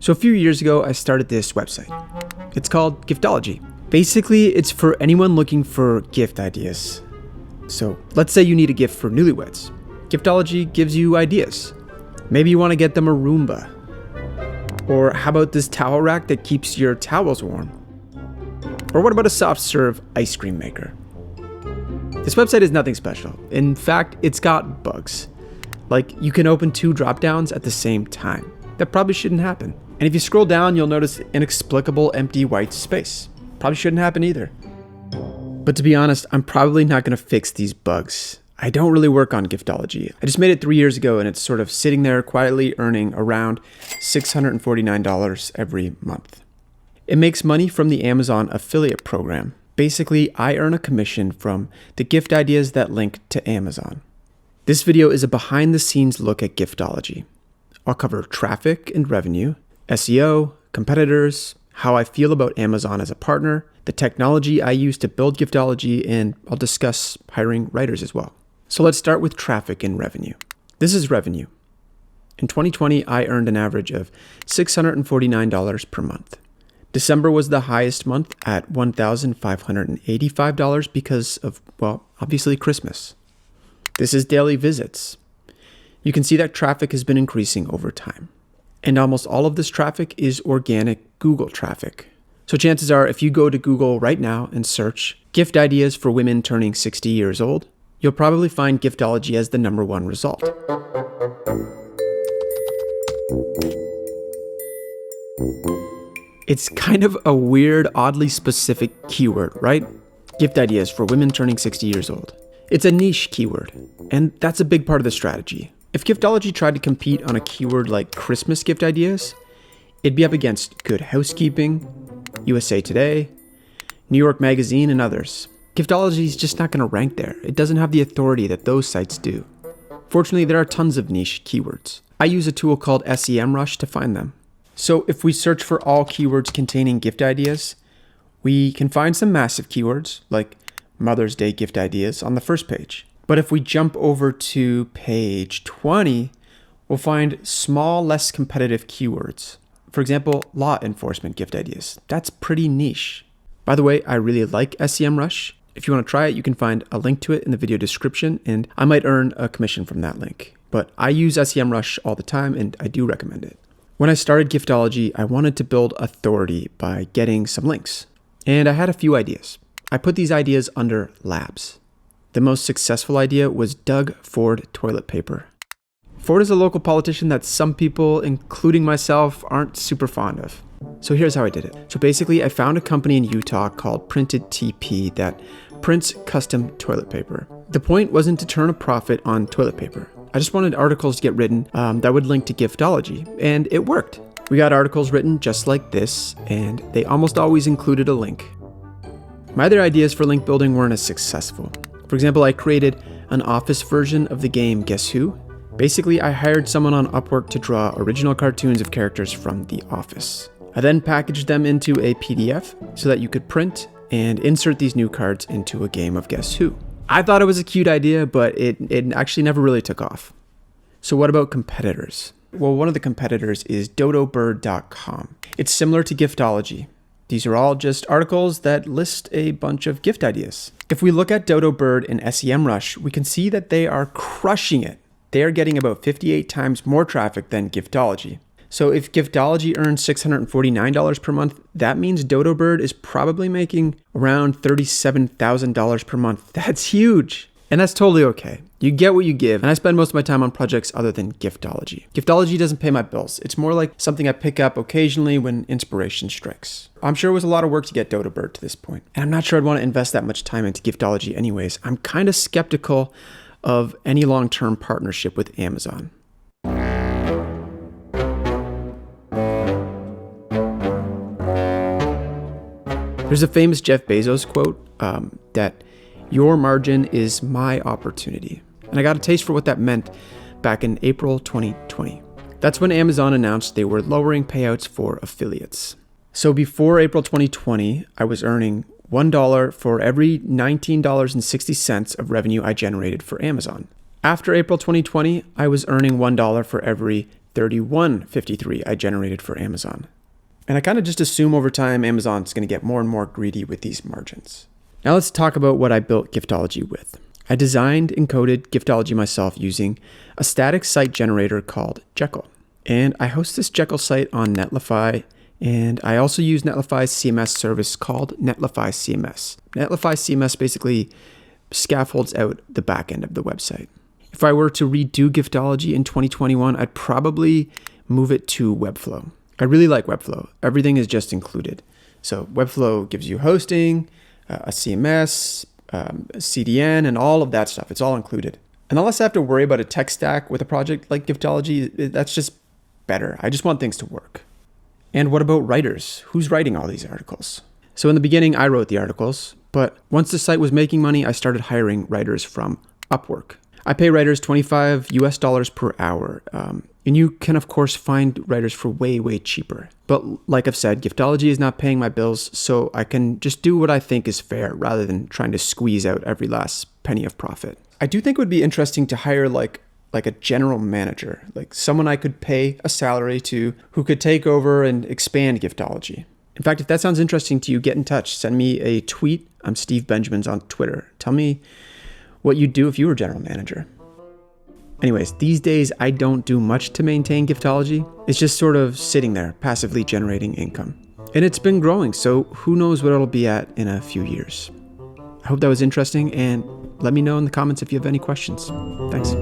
So a few years ago, I started this website. It's called Giftology. Basically, it's for anyone looking for gift ideas. So let's say you need a gift for newlyweds. Giftology gives you ideas. Maybe you want to get them a Roomba. Or how about this towel rack that keeps your towels warm? Or what about a soft serve ice cream maker? This website is nothing special. In fact, it's got bugs. Like you can open 2 drop downs at the same time. That probably shouldn't happen. And if you scroll down, you'll notice inexplicable empty white space. Probably shouldn't happen either. But to be honest, I'm probably not going to fix these bugs. I don't really work on Giftology. I just made it 3 years ago and it's sort of sitting there quietly earning around $649 every month. It makes money from the Amazon affiliate program. Basically, I earn a commission from the gift ideas that link to Amazon. This video is a behind the scenes look at Giftology. I'll cover traffic and revenue, SEO, competitors, how I feel about Amazon as a partner, the technology I use to build Giftology, and I'll discuss hiring writers as well. So let's start with traffic and revenue. This is revenue. In 2020, I earned an average of $649 per month. December was the highest month at $1,585 because of, well, obviously Christmas. This is daily visits. You can see that traffic has been increasing over time. And almost all of this traffic is organic Google traffic. So chances are if you go to Google right now and search gift ideas for women turning 60 years old, you'll probably find Giftology as the #1 result. It's kind of a weird, oddly specific keyword, right? Gift ideas for women turning 60 years old. It's a niche keyword, and that's a big part of the strategy. If Giftology tried to compete on a keyword like Christmas gift ideas, it'd be up against Good Housekeeping, USA Today, New York Magazine, and others. Giftology is just not going to rank there. It doesn't have the authority that those sites do. Fortunately, there are tons of niche keywords. I use a tool called SEMrush to find them. So if we search for all keywords containing gift ideas, we can find some massive keywords like Mother's Day gift ideas on the first page. But if we jump over to page 20, we'll find small, less competitive keywords. For example, law enforcement gift ideas. That's pretty niche. By the way, I really like SEMrush. If you want to try it, you can find a link to it in the video description, and I might earn a commission from that link. But I use SEMrush all the time, and I do recommend it. When I started Giftology, I wanted to build authority by getting some links. And I had a few ideas. I put these ideas under labs. The most successful idea was Doug Ford toilet paper. Ford is a local politician that some people, including myself, aren't super fond of. So here's how I did it. So basically, I found a company in Utah called Printed TP that prints custom toilet paper. The point wasn't to turn a profit on toilet paper. I just wanted articles to get written that would link to Giftology, and it worked. We got articles written just like this, and they almost always included a link. My other ideas for link building weren't as successful. For example, I created an office version of the game Guess Who? Basically, I hired someone on Upwork to draw original cartoons of characters from The Office. I then packaged them into a PDF so that you could print and insert these new cards into a game of Guess Who? I thought it was a cute idea, but it actually never really took off. So what about competitors? Well, one of the competitors is dodobird.com. It's similar to Giftology. These are all just articles that list a bunch of gift ideas. If we look at DodoBird and SEMrush, we can see that they are crushing it. They are getting about 58 times more traffic than Giftology. So if Giftology earns $649 per month, that means DodoBird is probably making around $37,000 per month. That's huge. And that's totally okay. You get what you give, and I spend most of my time on projects other than Giftology. Giftology doesn't pay my bills. It's more like something I pick up occasionally when inspiration strikes. I'm sure it was a lot of work to get DodoBird to this point, and I'm not sure I'd want to invest that much time into Giftology anyways. I'm kind of skeptical of any long-term partnership with Amazon. There's a famous Jeff Bezos quote that your margin is my opportunity. And I got a taste for what that meant back in April 2020. That's when Amazon announced they were lowering payouts for affiliates. So before April 2020, I was earning $1 for every $19.60 of revenue I generated for Amazon. After April 2020, I was earning $1 for every $31.53 I generated for Amazon. And I kind of just assume over time Amazon's going to get more and more greedy with these margins. Now let's talk about what I built Giftology with. I designed and coded Giftology myself using a static site generator called Jekyll. And I host this Jekyll site on Netlify, and I also use Netlify's CMS service called Netlify CMS. Netlify CMS basically scaffolds out the back end of the website. If I were to redo Giftology in 2021, I'd probably move it to Webflow. I really like Webflow. Everything is just included. So Webflow gives you hosting, a CMS, CDN, and all of that stuff. It's all included. And unless I have to worry about a tech stack with a project like Giftology, that's just better. I just want things to work. And what about writers? Who's writing all these articles? So in the beginning, I wrote the articles, but once the site was making money, I started hiring writers from Upwork. I pay writers $25 per hour. And you can, of course, find writers for way, way cheaper. But like I've said, Giftology is not paying my bills, so I can just do what I think is fair rather than trying to squeeze out every last penny of profit. I do think it would be interesting to hire like a general manager, like someone I could pay a salary to who could take over and expand Giftology. In fact, if that sounds interesting to you, get in touch. Send me a tweet. I'm Steve Benjamins on Twitter. Tell me what you'd do if you were general manager. Anyways, these days I don't do much to maintain Giftology. It's just sort of sitting there, passively generating income. And it's been growing, so who knows what it'll be at in a few years. I hope that was interesting, and let me know in the comments if you have any questions. Thanks.